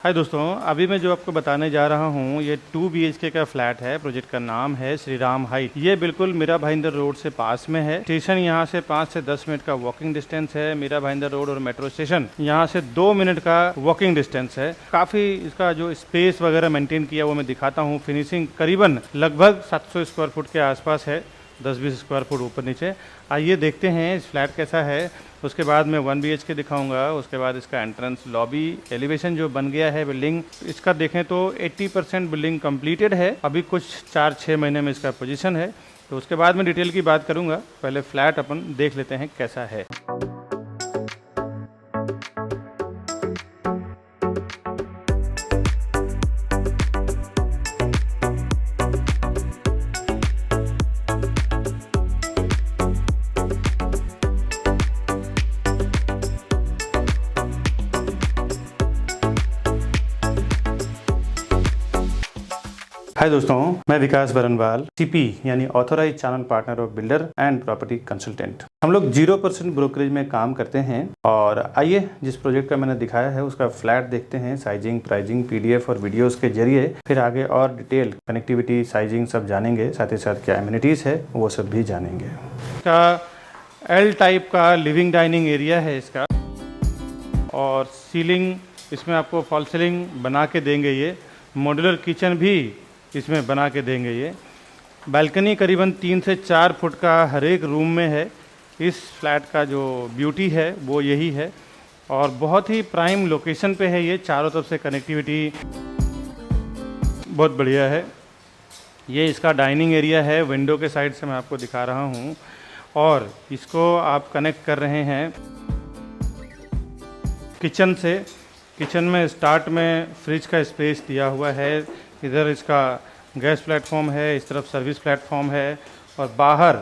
हाय दोस्तों, अभी मैं जो आपको बताने जा रहा हूँ ये 2 BHK का फ्लैट है। प्रोजेक्ट का नाम है श्री राम हाइट। ये बिल्कुल मीरा भाईंदर रोड से पास में है। स्टेशन यहाँ से 5 से 10 मिनट का वॉकिंग डिस्टेंस है। मीरा भाईंदर रोड और मेट्रो स्टेशन यहाँ से 2 मिनट का वॉकिंग डिस्टेंस है। काफी इसका जो स्पेस वगैरह मेंटेन किया वो मैं दिखाता हूँ। फिनिशिंग करीबन लगभग 700 स्क्वायर फुट के आसपास है, 10-20 स्क्वायर फुट ऊपर नीचे। आइए देखते हैं इस फ्लैट कैसा है। उसके बाद मैं 1 BHK दिखाऊंगा। उसके बाद इसका एंट्रेंस, लॉबी, एलिवेशन जो बन गया है बिल्डिंग, इसका देखें तो 80% बिल्डिंग कंप्लीटेड है। अभी कुछ 4-6 महीने में इसका पोजीशन है। तो उसके बाद मैं डिटेल की बात करूंगा। पहले फ्लैट अपन देख लेते हैं कैसा है। हाय दोस्तों, मैं विकास बरनवाल, CP यानी authorise channel partner of builder and property consultant. हम लोग 0% ब्रोकरेज में काम करते हैं। और आइए जिस प्रोजेक्ट का मैंने दिखाया है उसका फ्लैट देखते हैं। साइजिंग, प्राइजिंग, PDF और वीडियोस के जरिए फिर आगे और डिटेल कनेक्टिविटी, साइजिंग सब जानेंगे। साथ ही साथ क्या एमिनिटीज़ है वो सब भी जानेंगे। इसका L टाइप का लिविंग डाइनिंग एरिया है इसका, और सीलिंग इसमें आपको फॉल सीलिंग बना के देंगे। ये मॉड्यूलर किचन भी इसमें बना के देंगे। ये बालकनी करीबन 3 से 4 फुट का हर एक रूम में है। इस फ्लैट का जो ब्यूटी है वो यही है, और बहुत ही प्राइम लोकेशन पे है। ये चारों तरफ से कनेक्टिविटी बहुत बढ़िया है। ये इसका डाइनिंग एरिया है। विंडो के साइड से मैं आपको दिखा रहा हूँ, और इसको आप कनेक्ट कर रहे हैं किचन से। किचन में स्टार्ट में फ्रिज का स्पेस दिया हुआ है। इधर इसका गैस प्लेटफॉर्म है, इस तरफ सर्विस प्लेटफॉर्म है, और बाहर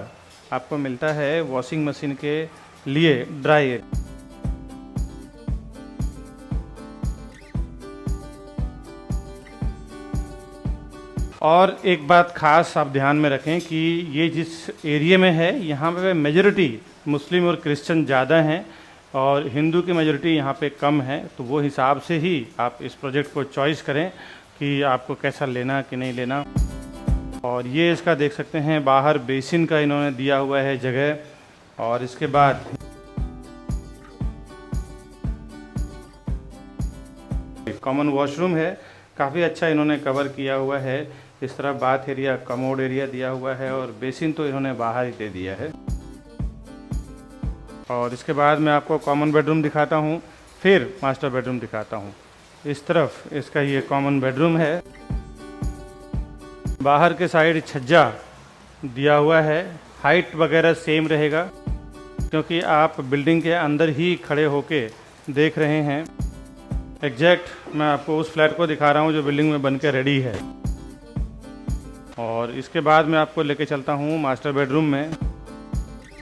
आपको मिलता है वॉशिंग मशीन के लिए ड्राई एरिया। और एक बात खास आप ध्यान में रखें कि ये जिस एरिया में है यहाँ पे मेजॉरिटी मुस्लिम और क्रिश्चियन ज़्यादा हैं, और हिंदू की मेजॉरिटी यहाँ पे कम है। तो वो हिसाब से ही आप इस प्रोजेक्ट को चॉइस करें कि आपको कैसा लेना कि नहीं लेना। और ये इसका देख सकते हैं बाहर बेसिन का इन्होंने दिया हुआ है जगह। और इसके बाद कॉमन वॉशरूम है, काफ़ी अच्छा इन्होंने कवर किया हुआ है। इस तरह बाथ एरिया, कमोड एरिया दिया हुआ है, और बेसिन तो इन्होंने बाहर ही दे दिया है। और इसके बाद मैं आपको कॉमन बेडरूम दिखाता हूँ, फिर मास्टर बेडरूम दिखाता हूँ। इस तरफ इसका ये कॉमन बेडरूम है। बाहर के साइड छज्जा दिया हुआ है। हाइट वगैरह सेम रहेगा, क्योंकि आप बिल्डिंग के अंदर ही खड़े होके देख रहे हैं। एग्जैक्ट मैं आपको उस फ्लैट को दिखा रहा हूँ जो बिल्डिंग में बन के रेडी है। और इसके बाद मैं आपको लेके चलता हूँ मास्टर बेडरूम में।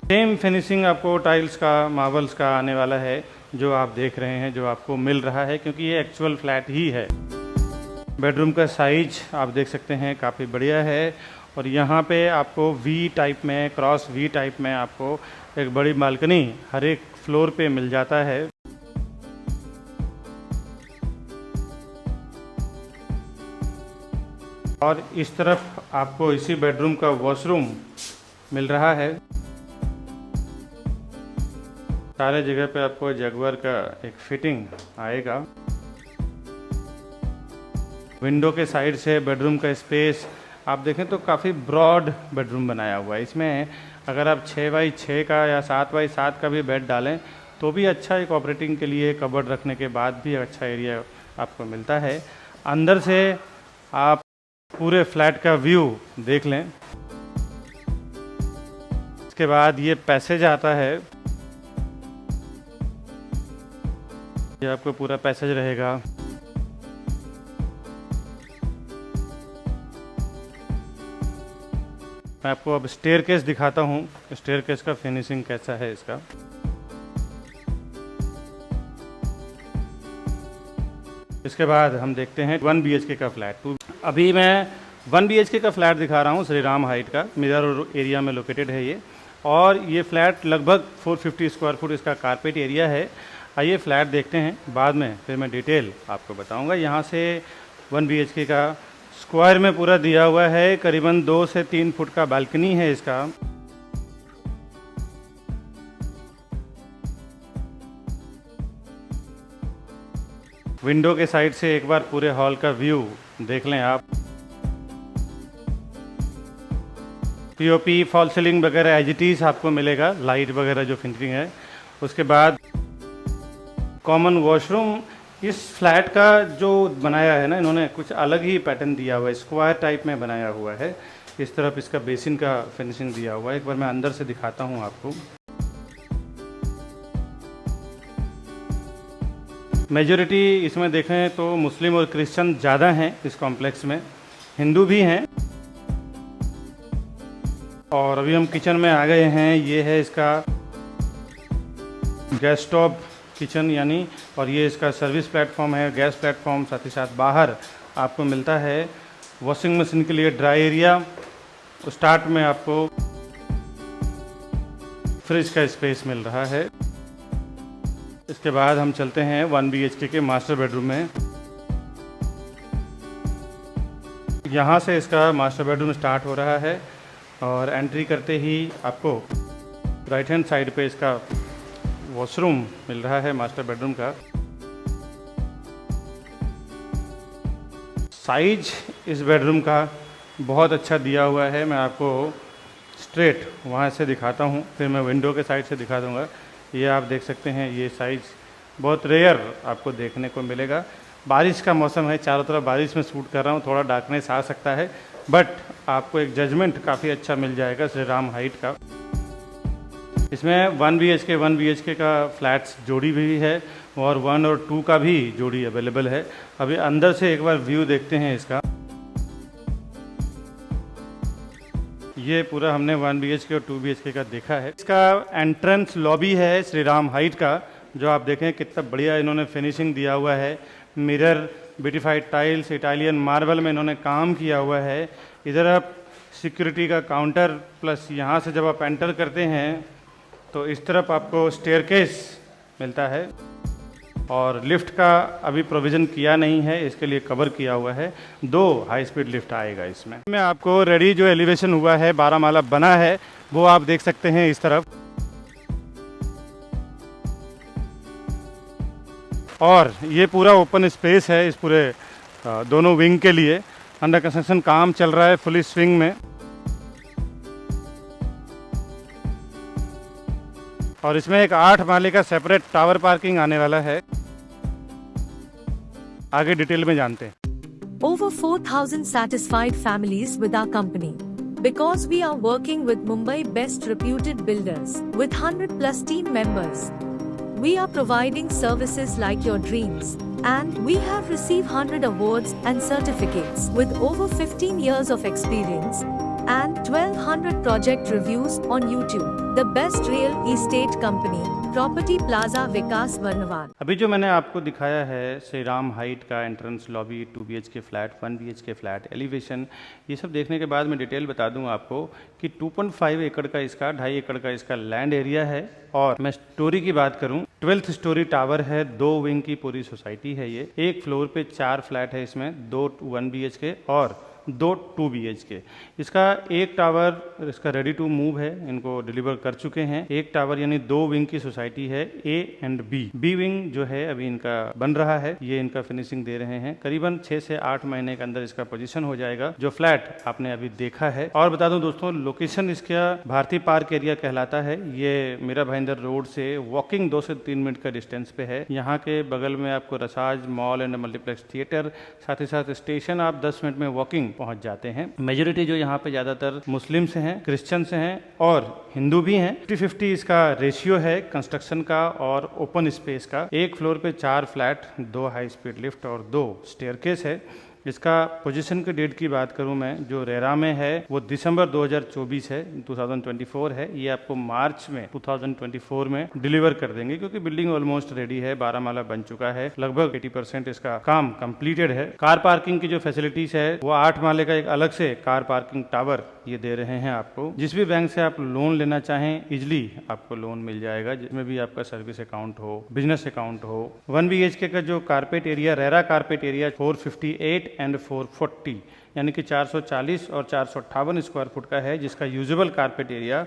सेम फिनिशिंग आपको टाइल्स का, मार्बल्स का आने वाला है, जो आप देख रहे हैं, जो आपको मिल रहा है, क्योंकि ये एक्चुअल फ्लैट ही है। बेडरूम का साइज आप देख सकते हैं काफ़ी बढ़िया है। और यहाँ पे आपको V टाइप में, क्रॉस V टाइप में आपको एक बड़ी बालकनी हर एक फ्लोर पे मिल जाता है। और इस तरफ आपको इसी बेडरूम का वॉशरूम मिल रहा है। सारे जगह पे आपको जगवर का एक फिटिंग आएगा। विंडो के साइड से बेडरूम का स्पेस आप देखें तो काफ़ी ब्रॉड बेडरूम बनाया हुआ है। इसमें अगर आप 6x6 का या 7x7 का भी बेड डालें तो भी अच्छा, एक ऑपरेटिंग के लिए कबर्ड रखने के बाद भी अच्छा एरिया आपको मिलता है। अंदर से आप पूरे फ्लैट का व्यू देख लें। इसके बाद ये पैसेज आता है। ये आपको पूरा पैसेज रहेगा। मैं आपको अब स्टेयरकेस दिखाता हूँ, स्टेयरकेस का फिनिशिंग कैसा है इसका। इसके बाद हम देखते हैं 1 BHK का फ्लैट। अभी मैं 1 BHK का फ्लैट दिखा रहा हूँ श्री राम हाइट का। मीरा रोड एरिया में लोकेटेड है ये, और ये फ्लैट लगभग 450 स्क्वायर फुट इसका कारपेट एरिया है। आइए फ्लैट देखते हैं, बाद में फिर मैं डिटेल आपको बताऊंगा। यहाँ से 1 BHK का स्क्वायर में पूरा दिया हुआ है, करीबन 2 से 3 फुट का बालकनी है इसका। विंडो के साइड से एक बार पूरे हॉल का व्यू देख लें आप। पीओपी, फॉल सीलिंग वगैरह एज इट इज आपको मिलेगा, लाइट वगैरह जो फिनिशिंग है। उसके बाद कॉमन वॉशरूम। इस फ्लैट का जो बनाया है ना इन्होंने, कुछ अलग ही पैटर्न दिया हुआ है, स्क्वायर टाइप में बनाया हुआ है। इस तरफ इसका बेसिन का फिनिशिंग दिया हुआ है। एक बार मैं अंदर से दिखाता हूँ आपको। मेजॉरिटी इसमें देखें तो मुस्लिम और क्रिश्चियन ज़्यादा हैं इस कॉम्प्लेक्स में, हिंदू भी हैं। और अभी हम किचन में आ गए हैं। ये है इसका गैस स्टोव किचन यानी, और ये इसका सर्विस प्लेटफॉर्म है, गैस प्लेटफॉर्म। साथ ही साथ बाहर आपको मिलता है वॉशिंग मशीन के लिए ड्राई एरिया। स्टार्ट में आपको फ्रिज का स्पेस मिल रहा है। इसके बाद हम चलते हैं 1 BHK के मास्टर बेडरूम में। यहाँ से इसका मास्टर बेडरूम स्टार्ट हो रहा है और एंट्री करते ही आपको राइट हैंड साइड पे इसका वॉशरूम मिल रहा है मास्टर बेडरूम का। साइज इस बेडरूम का बहुत अच्छा दिया हुआ है। मैं आपको स्ट्रेट वहाँ से दिखाता हूँ, फिर मैं विंडो के साइड से दिखा दूँगा। ये आप देख सकते हैं, ये साइज़ बहुत रेयर आपको देखने को मिलेगा। बारिश का मौसम है, चारों तरफ बारिश में शूट कर रहा हूँ, थोड़ा डार्कनेस आ सकता है, बट आपको एक जजमेंट काफ़ी अच्छा मिल जाएगा श्री राम हाइट का। इसमें 1 BHK का फ्लैट्स जोड़ी भी है और 1 और 2 का भी जोड़ी अवेलेबल है। अभी अंदर से एक बार व्यू देखते हैं इसका। ये पूरा हमने 1 BHK और 2 BHK का देखा है। इसका एंट्रेंस लॉबी है श्री राम हाइट का, जो आप देखें कितना बढ़िया इन्होंने फिनिशिंग दिया हुआ है। Mirror, beautified tiles, Italian marble में इन्होंने काम किया हुआ है। इधर आप सिक्योरिटी का काउंटर, प्लस यहाँ से जब आप एंटर करते हैं तो इस तरफ आपको स्टेयरकेस मिलता है। और लिफ्ट का अभी प्रोविज़न किया नहीं है, इसके लिए कवर किया हुआ है। 2 हाई स्पीड लिफ्ट आएगा इसमें। मैं आपको रेडी जो एलिवेशन हुआ है, 12 माला बना है, वो आप देख सकते हैं इस तरफ। और ये पूरा ओपन स्पेस है इस पूरे दोनों विंग के लिए। अंडर कंस्ट्रक्शन काम चल रहा है फुली स्विंग में। और इसमें एक 8 माले का सेपरेट टावर पार्किंग आने वाला है। आगे डिटेल में जानते हैं। Over 4,000 satisfied families with our company. Because we are working with Mumbai best reputed builders with 100+ team members. We are providing services like your dreams. And we have received 100 awards and certificates with over 15 years of experience and 1200 project reviews on YouTube. The best real estate company, Property Plaza विकास वर्णवान। अभी जो मैंने आपको दिखाया है Shri Ram height का entrance lobby, 2 BHK flat, 1 BHK flat, elevation, ये सब देखने के बाद मैं डिटेल बता दूं आपको कि 2.5 एकड़ का इसका, 2.5 एकड़ का इसका लैंड एरिया है। और मैं स्टोरी की बात करूं, 12th स्टोरी टावर है, 2 विंग की पूरी सोसाइटी है ये। एक फ्लोर पे 4 फ्लैट है इसमें, 2 1 BHK और 2 2 BHK। इसका एक टावर इसका रेडी टू मूव है, इनको डिलीवर कर चुके हैं। एक टावर यानी 2 विंग की सोसाइटी है, A एंड B विंग जो है अभी इनका बन रहा है, ये इनका फिनिशिंग दे रहे हैं। करीबन 6 से 8 महीने के अंदर इसका पोजीशन हो जाएगा, जो फ्लैट आपने अभी देखा है। और बता दूं दोस्तों, लोकेशन इसका भारतीय पार्क एरिया कहलाता है। ये मीरा भाईंदर रोड से वॉकिंग 2 से 3 मिनट का डिस्टेंस पे है। यहाँ के बगल में आपको रसाज मॉल एंड मल्टीप्लेक्स थिएटर, साथ ही साथ स्टेशन आप 10 मिनट में वॉकिंग पहुंच जाते हैं। मेजोरिटी जो यहाँ पे ज़्यादातर मुस्लिम से हैं, क्रिश्चियन से हैं और हिंदू भी हैं। 50-50 इसका रेशियो है कंस्ट्रक्शन का और ओपन स्पेस का। एक फ्लोर पे 4 फ्लैट, 2 हाई स्पीड लिफ्ट और 2 स्टेयरकेस है। इसका पोजीशन के डेट की बात करूं मैं, जो रेरा में है वो दिसंबर 2024 है, 2024 है। ये आपको मार्च में 2024 में डिलीवर कर देंगे, क्योंकि बिल्डिंग ऑलमोस्ट रेडी है, 12 माला बन चुका है, लगभग 80% इसका काम कंप्लीटेड है। कार पार्किंग की जो फैसिलिटीज है वो 8 माले का एक अलग से कार पार्किंग टावर ये दे रहे हैं आपको। जिस भी बैंक से आप लोन लेना चाहें इजिली आपको लोन मिल जाएगा, जिसमें भी आपका सर्विस अकाउंट हो, बिजनेस अकाउंट हो। 1 BHK का जो carpet area, RERA carpet area 458 and 440 यानी कि 440 और 458 स्क्वायर फुट का है, जिसका यूजेबल कारपेट एरिया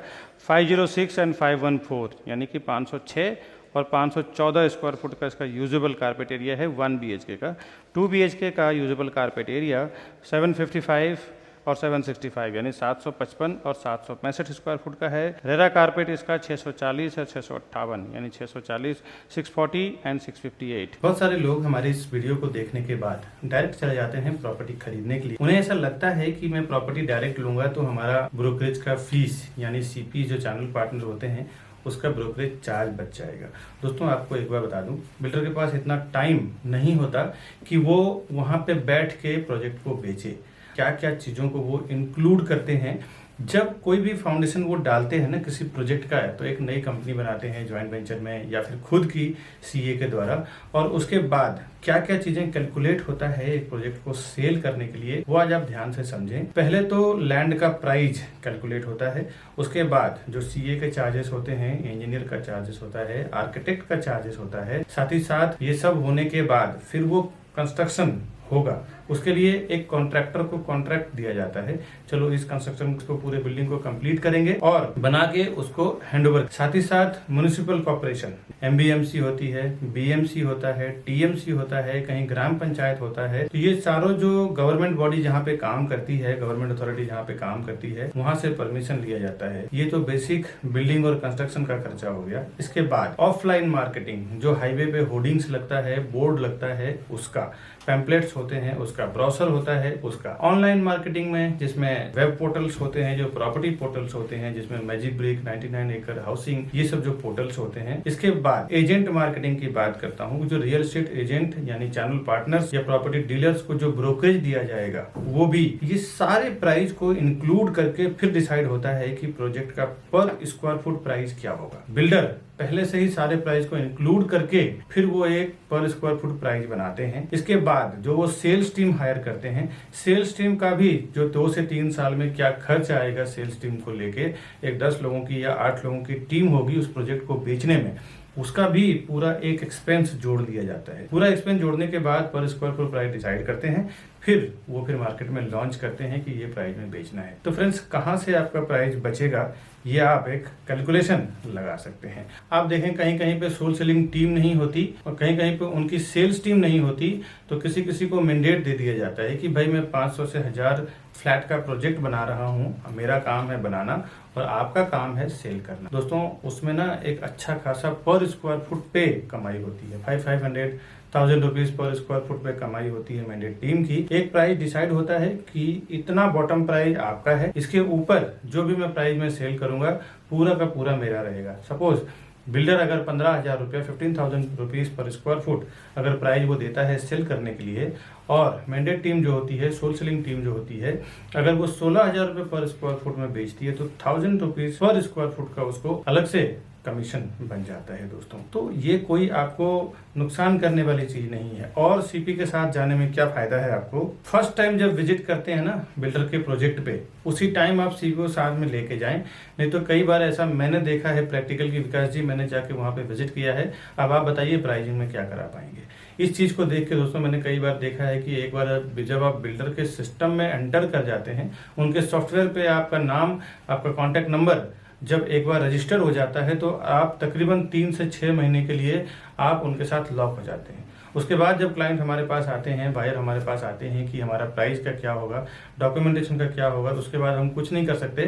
506 एंड 514 यानी कि 506 और 514 स्क्वायर फुट का इसका यूजेबल कारपेट एरिया है 1 BHK का। 2 BHK का यूजेबल कारपेट एरिया 755 और 765 यानी 755 और 765 स्क्वायर फुट का है। रेरा कारपेट इसका 640 और 658 यानी 640, 640 एंड 658। बहुत सारे लोग हमारे इस वीडियो को देखने के बाद डायरेक्ट चले जाते हैं प्रॉपर्टी खरीदने के लिए। उन्हें ऐसा लगता है कि मैं प्रॉपर्टी डायरेक्ट लूंगा तो हमारा ब्रोकरेज का फीस यानी CP जो चैनल पार्टनर होते हैं उसका ब्रोकरेज चार्ज बच जाएगा। दोस्तों आपको एक बार बता दूं, बिल्डर के पास इतना टाइम नहीं होता कि वो वहां पे बैठ के प्रोजेक्ट को बेचे। क्या क्या चीज़ों को वो इंक्लूड करते हैं जब कोई भी फाउंडेशन वो डालते हैं ना किसी प्रोजेक्ट का है, तो एक नई कंपनी बनाते हैं ज्वाइंट वेंचर में या फिर खुद की CA के द्वारा, और उसके बाद क्या क्या चीजें कैलकुलेट होता है एक प्रोजेक्ट को सेल करने के लिए, वो आज आप ध्यान से समझें। पहले तो लैंड का प्राइस कैलकुलेट होता है, उसके बाद जो CA के चार्जेस होते हैं, इंजीनियर का चार्जेस होता है, आर्किटेक्ट का चार्जेस होता है, साथ ही साथ ये सब होने के बाद फिर वो कंस्ट्रक्शन होगा, उसके लिए एक कॉन्ट्रैक्टर को कॉन्ट्रैक्ट दिया जाता है। चलो इस कंस्ट्रक्शन को, पूरे बिल्डिंग को कंप्लीट करेंगे और बना के उसको हैंडओवर। साथ ही साथ म्युनिसिपल कॉर्पोरेशन MBMC होती है, BMC होता है, TMC होता है, कहीं ग्राम पंचायत होता है। तो ये सारों जो गवर्नमेंट बॉडी जहाँ पे काम करती है, गवर्नमेंट अथॉरिटी जहाँ पे काम करती है, वहां से परमिशन लिया जाता है। ये तो बेसिक बिल्डिंग और कंस्ट्रक्शन का खर्चा हो गया। इसके बाद ऑफलाइन मार्केटिंग, जो हाईवे पे होर्डिंग्स लगता है, बोर्ड लगता है, उसका पैम्पलेट्स होते हैं, उसका ब्रोशर होता है, उसका ऑनलाइन मार्केटिंग में जिसमें वेब पोर्टल्स होते हैं, जो प्रॉपर्टी पोर्टल्स होते हैं, जिसमें मैजिक ब्रिक, 99 एकड़ हाउसिंग, ये सब जो पोर्टल्स होते हैं। इसके बाद एजेंट मार्केटिंग की बात करता हूँ, जो रियल एस्टेट एजेंट यानी चैनल पार्टनर्स या प्रॉपर्टी डीलर्स को जो ब्रोकरेज दिया जाएगा, वो भी ये सारे प्राइस को इंक्लूड करके फिर डिसाइड होता है कि प्रोजेक्ट का पर स्क्वायर फुट प्राइस क्या होगा। बिल्डर पहले से ही सारे प्राइस को इंक्लूड करके फिर वो एक पर स्क्वायर फुट प्राइस बनाते हैं। इसके बाद जो वो सेल्स टीम हायर करते हैं, सेल्स टीम का भी जो 2 से 3 साल में क्या खर्च आएगा सेल्स टीम को लेके, एक 10 लोगों की या 8 लोगों की टीम होगी उस प्रोजेक्ट को बेचने में, उसका भी पूरा एक एक्सपेंस जोड़ दिया जाता है। पूरा एक्सपेंस जोड़ने के बाद पर स्क्वायर फुट प्राइस डिसाइड करते हैं, फिर वो मार्केट में लॉन्च करते हैं कि ये प्राइस में बेचना है। तो फ्रेंड्स, कहाँ से आपका प्राइस बचेगा ये आप एक कैलकुलेशन लगा सकते हैं। आप देखें कहीं कहीं पे सोल सेलिंग टीम नहीं होती और कहीं कहीं पे उनकी सेल्स टीम नहीं होती, तो किसी किसी को मैंडेट दे दिया जाता है कि भाई मैं 500 से 1000 फ्लैट का प्रोजेक्ट बना रहा हूँ, मेरा काम है बनाना और आपका काम है सेल करना। दोस्तों उसमें ना एक अच्छा खासा पर स्क्वायर फुट पे कमाई होती है, 500,000 रुपीज पर स्क्वायर फुट पे कमाई होती है मैंडेट टीम की। एक प्राइस डिसाइड होता है कि इतना बॉटम प्राइस आपका है, इसके ऊपर जो भी मैं प्राइस में सेल करूंगा पूरा का पूरा मेरा रहेगा। सपोज बिल्डर अगर 15,000 रुपया 15,000 रुपीज पर स्क्वायर फुट अगर प्राइस वो देता है सेल करने के लिए, और मैंडेट टीम जो होती है, सोल सेलिंग टीम जो होती है, अगर वो 16,000 रुपये पर स्क्वायर फुट में बेचती है तो 1000 रुपीज पर स्क्वायर फुट का उसको अलग से कमीशन बन जाता है। दोस्तों तो ये कोई आपको नुकसान करने वाली चीज नहीं है। और CP के साथ जाने में क्या फायदा है आपको, फर्स्ट टाइम जब विजिट करते हैं ना बिल्डर के प्रोजेक्ट पे, उसी टाइम आप CP को साथ में लेके जाएं। नहीं तो कई बार ऐसा मैंने देखा है प्रैक्टिकल की, विकास जी मैंने जाके वहां पे विजिट किया है, अब आप बताइए प्राइसिंग में क्या करा पाएंगे। इस चीज को देख के दोस्तों मैंने कई बार देखा है कि एक बार जब आप बिल्डर के सिस्टम में एंटर कर जाते हैं, उनके सॉफ्टवेयर पे आपका नाम, आपका कॉन्टेक्ट नंबर जब एक बार रजिस्टर हो जाता है तो आप तकरीबन 3 से 6 महीने के लिए आप उनके साथ लॉक हो जाते हैं। उसके बाद जब क्लाइंट हमारे पास आते हैं, बायर हमारे पास आते हैं कि हमारा प्राइस का क्या होगा, डॉक्यूमेंटेशन का क्या होगा, तो उसके बाद हम कुछ नहीं कर सकते,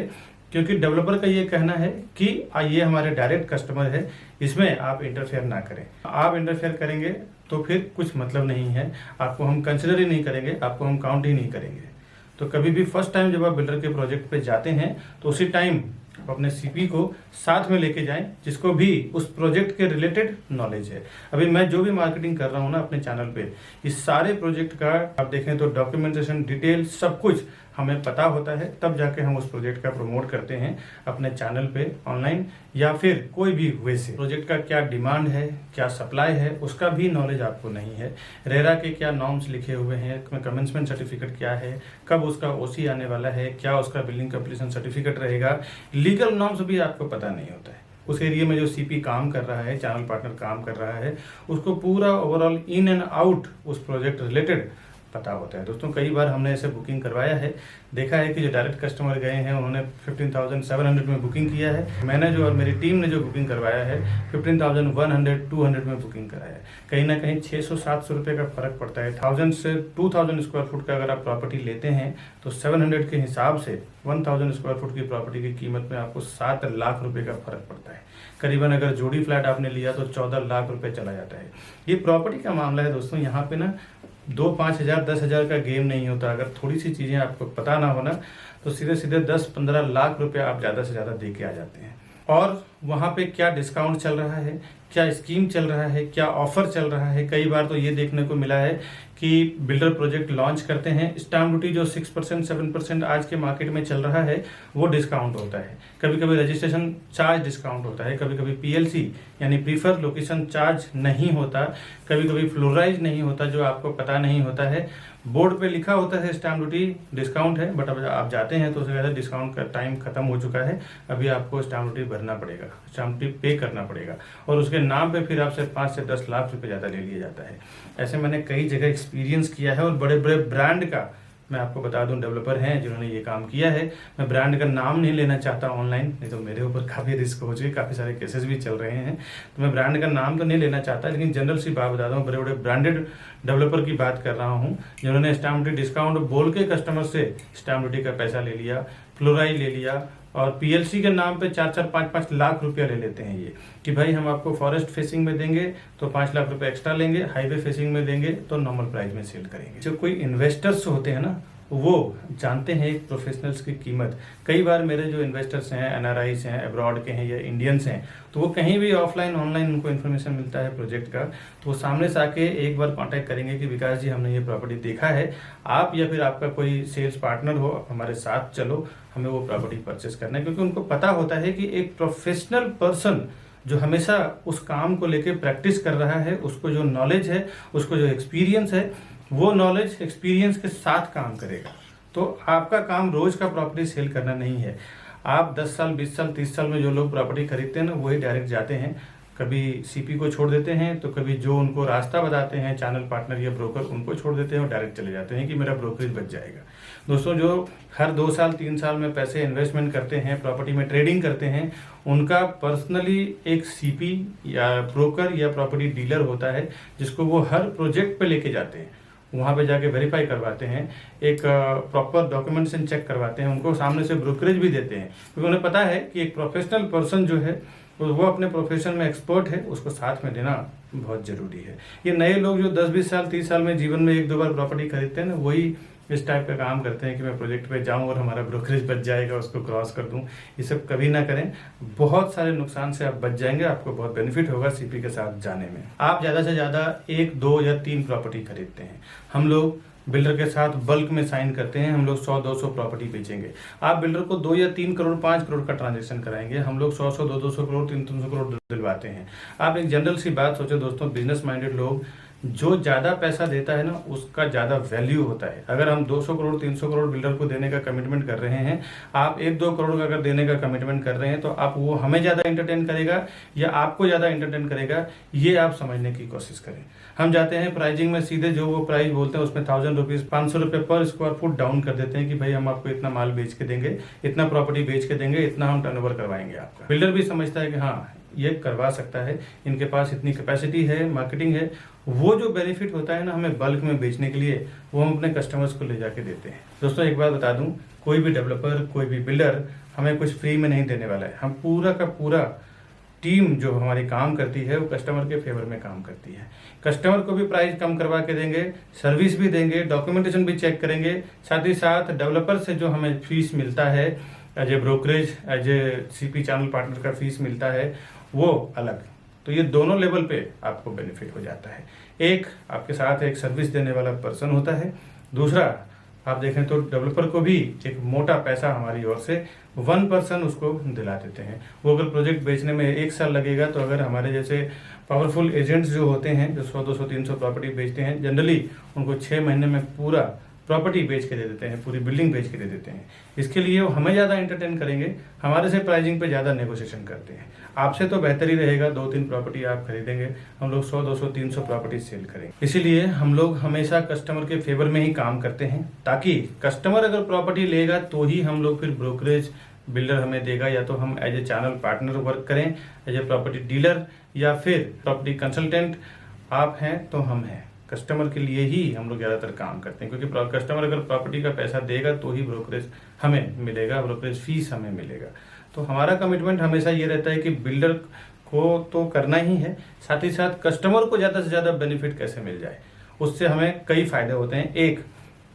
क्योंकि डेवलपर का ये कहना है कि ये हमारे डायरेक्ट कस्टमर है, इसमें आप इंटरफेयर ना करें। आप इंटरफेयर करेंगे तो फिर कुछ मतलब नहीं है, आपको हम कंसिडर ही नहीं करेंगे, आपको हम काउंट ही नहीं करेंगे। तो कभी भी फर्स्ट टाइम जब आप बिल्डर के प्रोजेक्ट पे जाते हैं तो उसी टाइम आप अपने CP को साथ में लेके जाएं, जिसको भी उस प्रोजेक्ट के रिलेटेड नॉलेज है। अभी मैं जो भी मार्केटिंग कर रहा हूँ ना अपने चैनल पे, इस सारे प्रोजेक्ट का आप देखें तो डॉक्यूमेंटेशन, डिटेल सब कुछ हमें पता होता है, तब जाके हम उस प्रोजेक्ट का प्रमोट करते हैं अपने चैनल पे ऑनलाइन या फिर कोई भी वे से। प्रोजेक्ट का क्या डिमांड है, क्या सप्लाई है, उसका भी नॉलेज आपको नहीं है। रेरा के क्या नॉर्म्स लिखे हुए हैं, कमेंसमेंट सर्टिफिकेट क्या है, कब उसका ओसी आने वाला है, क्या उसका बिल्डिंग कंप्लीशन सर्टिफिकेट रहेगा, लीगल नॉर्म्स भी आपको पता नहीं होता है। उस एरिया में जो सीपी काम कर रहा है, चैनल पार्टनर काम कर रहा है, उसको पूरा ओवरऑल इन एंड आउट उस प्रोजेक्ट रिलेटेड पता होता है। दोस्तों कई बार हमने ऐसे बुकिंग करवाया है, देखा है कि जो डायरेक्ट कस्टमर गए हैं उन्होंने 15,700 में बुकिंग किया है, मैंने जो और मेरी टीम ने जो बुकिंग करवाया है 15,100 200 में बुकिंग कराया है। कहीं ना कहीं 600-700 रुपये का फर्क पड़ता है। 1000 से 2000 स्क्वायर फुट का अगर आप प्रॉपर्टी लेते हैं तो 700 के हिसाब से 1000 स्क्वायर फुट की प्रॉपर्टी की कीमत में आपको 7 लाख रुपए का फर्क पड़ता है। करीबन अगर जोड़ी फ्लैट आपने लिया तो 14 लाख रुपए चला जाता है। ये प्रॉपर्टी का मामला है दोस्तों, यहाँ पे ना 2-5 हज़ार 10 हज़ार का गेम नहीं होता। अगर थोड़ी सी चीज़ें आपको पता ना हो ना तो सीधे सीधे 10-15 लाख रुपए आप ज़्यादा से ज़्यादा दे के आ जाते हैं। और वहाँ पे क्या डिस्काउंट चल रहा है, क्या स्कीम चल रहा है, क्या ऑफर चल रहा है। कई बार तो ये देखने को मिला है कि बिल्डर प्रोजेक्ट लॉन्च करते हैं, स्टैम्प ड्यूटी जो 6% 7% आज के मार्केट में चल रहा है वो डिस्काउंट होता है। कभी कभी रजिस्ट्रेशन चार्ज डिस्काउंट होता है, कभी कभी पीएलसी यानी प्रीफर लोकेशन चार्ज नहीं होता, कभी कभी फ्लोराइज नहीं होता जो आपको पता नहीं होता है। बोर्ड पे लिखा होता है स्टैम्प ड्यूटी डिस्काउंट है, बट अब आप जाते हैं तो उससे ज़्यादा डिस्काउंट का टाइम खत्म हो चुका है। अभी आपको स्टैम्प ड्यूटी भरना पड़ेगा, स्टैम्प ड्यूटी पे करना पड़ेगा और उसके नाम पे फिर आपसे 5 से 10 लाख रुपए ज़्यादा ले लिया जाता है। ऐसे मैंने कई जगह एक्सपीरियंस किया है और बड़े बड़े ब्रांड का मैं आपको बता दूं डेवलपर हैं जिन्होंने ये काम किया है। मैं ब्रांड का नाम नहीं लेना चाहता ऑनलाइन, नहीं तो मेरे ऊपर काफ़ी रिस्क हो चुके, काफ़ी सारे केसेस भी चल रहे हैं, तो मैं ब्रांड का नाम तो नहीं लेना चाहता, लेकिन जनरल सी बात बता दूं, बड़े बड़े ब्रांडेड डेवलपर की बात कर रहा हूँ जिन्होंने स्टैम्प ड्यूटी डिस्काउंट बोल के कस्टमर से स्टैम्प ड्यूटी का पैसा ले लिया, फ्लोराइज ले लिया और पीएलसी के नाम पे 4-4 5-5 लाख रुपया ले लेते हैं ये कि भाई हम आपको फॉरेस्ट फेसिंग में देंगे तो 5 लाख रुपए एक्स्ट्रा लेंगे, हाईवे फेसिंग में देंगे तो नॉर्मल प्राइस में सेल करेंगे। जो कोई इन्वेस्टर्स होते हैं ना वो जानते हैं एक प्रोफेशनल्स की कीमत। कई बार मेरे जो इन्वेस्टर्स हैं, एनआरआईस हैं, अब्रॉड के हैं या इंडियंस हैं, तो वो कहीं भी ऑफलाइन ऑनलाइन उनको इन्फॉर्मेशन मिलता है प्रोजेक्ट का, तो वो सामने से आके एक बार कांटेक्ट करेंगे कि विकास जी हमने ये प्रॉपर्टी देखा है, आप या फिर आपका कोई सेल्स पार्टनर हो हमारे साथ चलो, हमें वो प्रॉपर्टी परचेस करना है। क्योंकि उनको पता होता है कि एक प्रोफेशनल पर्सन जो हमेशा उस काम को लेके प्रैक्टिस कर रहा है, उसको जो नॉलेज है, उसको जो एक्सपीरियंस है, वो नॉलेज एक्सपीरियंस के साथ काम करेगा। तो आपका काम रोज का प्रॉपर्टी सेल करना नहीं है। आप 10 साल 20 साल 30 साल में जो लोग प्रॉपर्टी खरीदते हैं ना वही डायरेक्ट जाते हैं, कभी सीपी को छोड़ देते हैं तो कभी जो उनको रास्ता बताते हैं चैनल पार्टनर या ब्रोकर उनको छोड़ देते हैं और डायरेक्ट चले जाते हैं कि मेरा ब्रोकरेज बच जाएगा। दोस्तों जो हर 2 साल 3 साल में पैसे इन्वेस्टमेंट करते हैं, प्रॉपर्टी में ट्रेडिंग करते हैं, उनका पर्सनली एक सीपी या ब्रोकर या प्रॉपर्टी डीलर होता है जिसको वो हर प्रोजेक्ट पे लेके जाते हैं, वहाँ पे जाके वेरीफाई करवाते हैं, एक प्रॉपर डॉक्यूमेंटेशन चेक करवाते हैं, उनको सामने से ब्रोकरेज भी देते हैं, क्योंकि उन्हें पता है कि एक प्रोफेशनल पर्सन जो है वो अपने प्रोफेशन में एक्सपर्ट है, उसको साथ में देना बहुत जरूरी है। ये नए लोग जो 10-20 साल 30 साल में जीवन में 1-2 बार प्रॉपर्टी खरीदते हैं ना, वही इस टाइप का काम करते हैं कि मैं प्रोजेक्ट पे जाऊं और हमारा ब्रोकरेज बच जाएगा, उसको क्रॉस कर दूं। ये सब कभी ना करें, बहुत सारे नुकसान से आप बच जाएंगे, आपको बहुत बेनिफिट होगा सीपी के साथ जाने में। आप ज़्यादा से ज़्यादा 1, 2 या 3 प्रॉपर्टी खरीदते हैं, हम लोग बिल्डर के साथ बल्क में साइन करते हैं, हम लोग 100-200 प्रॉपर्टी बेचेंगे। आप बिल्डर को 2 या 3 करोड़ 5 करोड़ का ट्रांजेक्शन कराएंगे, हम लोग 100-100 200 करोड़ 300 करोड़ दिलवाते हैं। आप एक जनरल सी बात सोचो दोस्तों, बिजनेस माइंडेड लोग, जो ज़्यादा पैसा देता है ना उसका ज़्यादा वैल्यू होता है। अगर हम 200 करोड़ 300 करोड़ बिल्डर को देने का कमिटमेंट कर रहे हैं, आप 1-2 करोड़ का अगर देने का कमिटमेंट कर रहे हैं, तो आप वो हमें ज़्यादा एंटरटेन करेगा या आपको ज़्यादा एंटरटेन करेगा, ये आप समझने की कोशिश करें। हम जाते हैं प्राइजिंग में सीधे जो वो प्राइस बोलते हैं उसमें 1000 रुपीज़ 500 रुपये पर स्क्वायर फुट डाउन कर देते हैं कि भाई हम आपको इतना माल बेच के देंगे, इतना प्रॉपर्टी बेच के देंगे, इतना हम टर्नओवर करवाएंगे आपका। बिल्डर भी समझता है कि हाँ ये करवा सकता है, इनके पास इतनी कैपेसिटी है, मार्केटिंग है। वो जो बेनिफिट होता है ना हमें बल्क में बेचने के लिए, वो हम अपने कस्टमर्स को ले जाके देते हैं। दोस्तों एक बात बता दूं, कोई भी डेवलपर, कोई भी बिल्डर हमें कुछ फ्री में नहीं देने वाला है। हम पूरा का पूरा टीम जो हमारी काम करती है वो कस्टमर के फेवर में काम करती है। कस्टमर को भी प्राइस कम करवा के देंगे, सर्विस भी देंगे, डॉक्यूमेंटेशन भी चेक करेंगे, साथ ही साथ डेवलपर से जो हमें फीस मिलता है as a brokerage, as a CP channel partner का फीस मिलता है वो अलग। तो ये दोनों लेवल पे आपको बेनिफिट हो जाता है। एक आपके साथ एक सर्विस देने वाला पर्सन होता है, दूसरा आप देखें तो डेवलपर को भी एक मोटा पैसा हमारी ओर से 1% उसको दिला देते हैं। वो अगर प्रोजेक्ट बेचने में 1 साल लगेगा, तो अगर हमारे जैसे पावरफुल एजेंट्स जो होते हैं, जो 100, 200, 300 प्रॉपर्टी बेचते हैं, जनरली उनको 6 महीने में पूरा प्रॉपर्टी बेच के दे देते हैं, पूरी बिल्डिंग बेच के दे देते हैं। इसके लिए वो हमें ज़्यादा एंटरटेन करेंगे, हमारे से प्राइसिंग पे ज़्यादा नेगोशिएशन करते हैं। आपसे तो बेहतर ही रहेगा, 2-3 प्रॉपर्टी आप खरीदेंगे, हम लोग 100, 200, 300 प्रॉपर्टी सेल करेंगे। इसीलिए हम लोग हमेशा कस्टमर के फेवर में ही काम करते हैं, ताकि कस्टमर अगर प्रॉपर्टी लेगा तो ही हम लोग फिर ब्रोकरेज बिल्डर हमें देगा, या तो हम as a channel partner work करें, एज ए प्रॉपर्टी डीलर या फिर प्रॉपर्टी कंसल्टेंट। आप हैं तो हम हैं, कस्टमर के लिए ही हम लोग ज़्यादातर काम करते हैं, क्योंकि कस्टमर अगर प्रॉपर्टी का पैसा देगा तो ही ब्रोकरेज हमें मिलेगा, ब्रोकरेज फीस हमें मिलेगा। तो हमारा कमिटमेंट हमेशा ये रहता है कि बिल्डर को तो करना ही है, साथ ही साथ कस्टमर को ज़्यादा से ज़्यादा बेनिफिट कैसे मिल जाए, उससे हमें कई फायदे होते हैं। एक,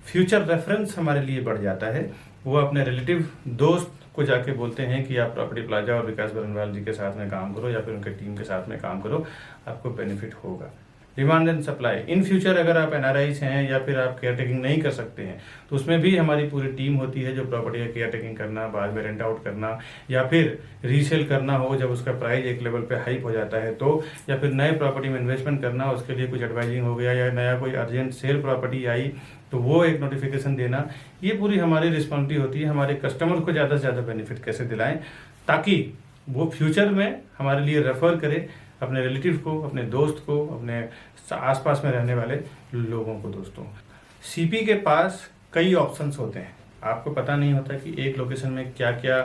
फ्यूचर रेफरेंस हमारे लिए बढ़ जाता है। वो अपने रिलेटिव दोस्त को जाके बोलते हैं कि आप प्रॉपर्टी प्लाजा और विकास बरनवाल जी के साथ में काम करो, या फिर उनके टीम के साथ में काम करो, आपको बेनिफिट होगा। Demand and supply, in future अगर आप एनआरआईज हैं या फिर आप केयर टेकिंग नहीं कर सकते हैं, तो उसमें भी हमारी पूरी टीम होती है, जो प्रॉपर्टी का केयर टेकिंग करना, बाद में रेंट आउट करना, या फिर रीसेल करना हो जब उसका प्राइस एक लेवल पे हाइप हो जाता है तो, या फिर नए प्रॉपर्टी में इन्वेस्टमेंट करना, उसके लिए कुछ एडवाइजिंग हो गया, या नया कोई अर्जेंट सेल प्रॉपर्टी आई तो वो एक नोटिफिकेशन देना, ये पूरी हमारी रिस्पॉन्सिबिलिटी होती है। हमारे कस्टमर को ज़्यादा से ज़्यादा बेनिफिट कैसे दिलाएं, ताकि वो फ्यूचर में हमारे लिए रेफर करे अपने रिलेटिव को, अपने दोस्त को, अपने आसपास में रहने वाले लोगों को। दोस्तों, सीपी के पास कई ऑप्शंस होते हैं, आपको पता नहीं होता कि एक लोकेशन में क्या क्या,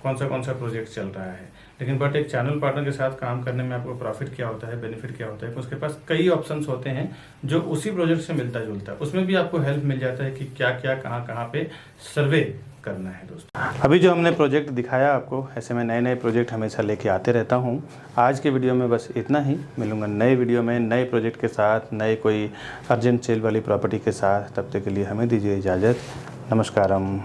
कौन सा प्रोजेक्ट चल रहा है, लेकिन बट एक चैनल पार्टनर के साथ काम करने में आपको प्रॉफिट क्या होता है, बेनिफिट क्या होता है, उसके पास कई ऑप्शंस होते हैं जो उसी प्रोजेक्ट से मिलता जुलता है। उसमें भी आपको हेल्प मिल जाता है कि क्या क्या कहाँ पे सर्वे करना है। दोस्तों, अभी जो हमने प्रोजेक्ट दिखाया आपको, ऐसे में नए नए प्रोजेक्ट हमेशा लेके आते रहता हूँ। आज के वीडियो में बस इतना ही, मिलूंगा नए वीडियो में नए प्रोजेक्ट के साथ, नए कोई अर्जेंट सेल वाली प्रॉपर्टी के साथ। तब तक के लिए हमें दीजिए इजाज़त। नमस्कारम।